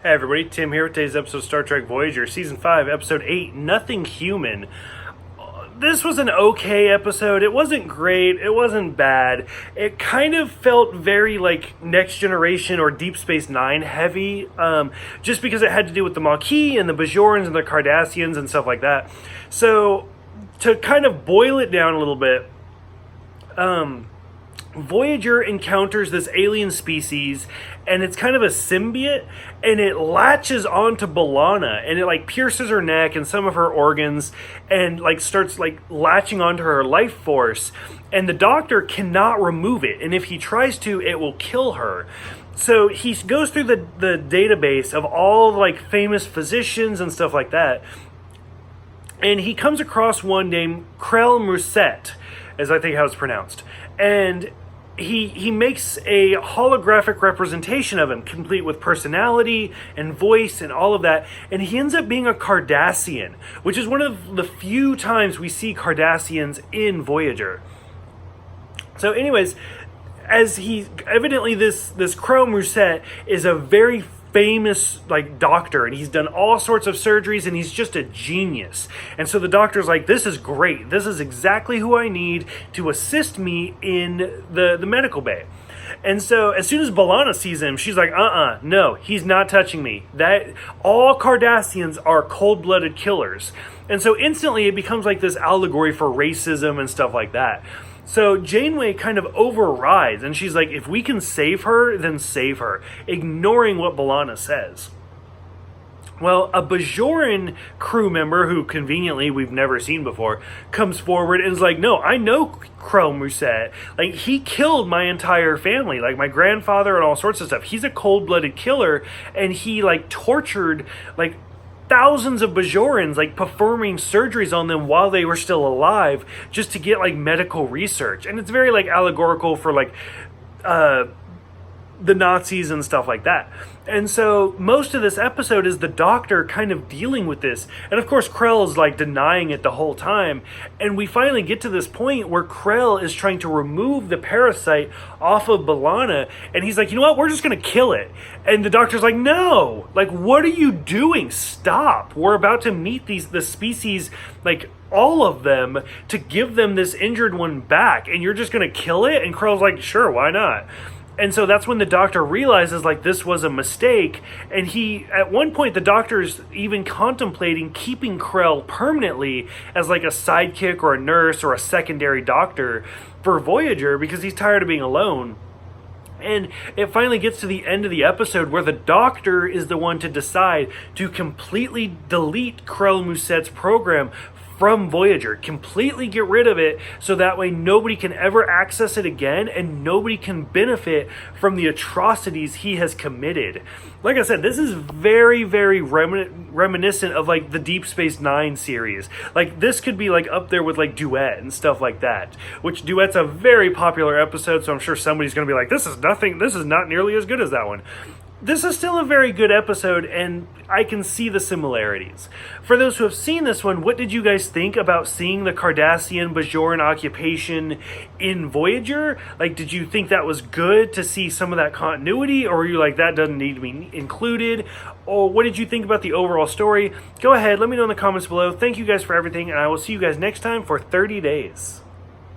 Hey everybody, Tim here with today's episode of Star Trek Voyager, Season 5, Episode 8, Nothing Human. This was an okay episode. It wasn't great, it wasn't bad. It kind of felt very like Next Generation or Deep Space Nine heavy, just because it had to do with the Maquis and the Bajorans and the Cardassians and stuff like that. So, to kind of boil it down a little bit, Voyager encounters this alien species, and it's kind of a symbiote, and it latches onto B'Elanna, and it like pierces her neck and some of her organs, and like starts like latching onto her life force, and the Doctor cannot remove it, and if he tries to, it will kill her. So he goes through the database of all like famous physicians and stuff like that, and he comes across one named Krell Musset, as I think how it's pronounced, and he makes a holographic representation of him, complete with personality and voice and all of that, and he ends up being a Cardassian, which is one of the few times we see Cardassians in Voyager. So anyways, as he evidently this Krell Musset is a very famous like doctor, and he's done all sorts of surgeries, and he's just a genius. And so the Doctor's like, this is great, this is exactly who I need to assist me in the medical bay. And so as soon as B'Elanna sees him, she's like, no, he's not touching me. That all Cardassians are cold-blooded killers. And so instantly it becomes like this allegory for racism and stuff like that. So Janeway kind of overrides, and she's like, if we can save her, then save her, ignoring what B'Elanna says. Well, a Bajoran crew member, who conveniently we've never seen before, comes forward and is like, no, I know Krell Musset. Like, he killed my entire family, like my grandfather and all sorts of stuff. He's a cold-blooded killer, and he, like, tortured, like, thousands of Bajorans, like performing surgeries on them while they were still alive, just to get like medical research. And it's very like allegorical for like the Nazis and stuff like that. And so most of this episode is the Doctor kind of dealing with this, and of course Krell is like denying it the whole time, and we finally get to this point where Krell is trying to remove the parasite off of B'Elanna, and he's like, you know what, we're just gonna kill it. And the Doctor's like, no, like, what are you doing? Stop, we're about to meet the species, like all of them, to give them this injured one back, and you're just gonna kill it? And Krell's like, sure, why not? And so that's when the Doctor realizes, like, this was a mistake. And he, at one point, the Doctor's even contemplating keeping Krell permanently as, like, a sidekick or a nurse or a secondary doctor for Voyager, because he's tired of being alone. And it finally gets to the end of the episode where the Doctor is the one to decide to completely delete Krell Musset's program from Voyager, completely get rid of it, so that way nobody can ever access it again, and nobody can benefit from the atrocities he has committed. Like I said, this is very, very reminiscent of like the Deep Space Nine series. Like, this could be like up there with like Duet and stuff like that, which Duet's a very popular episode, so I'm sure somebody's going to be like, this is not nearly as good as that one. This is still a very good episode, and I can see the similarities. For those who have seen this one, what did you guys think about seeing the Cardassian Bajoran occupation in Voyager? Like, did you think that was good to see some of that continuity, or were you like, that doesn't need to be included? Or what did you think about the overall story? Go ahead, let me know in the comments below. Thank you guys for everything, and I will see you guys next time for 30 days.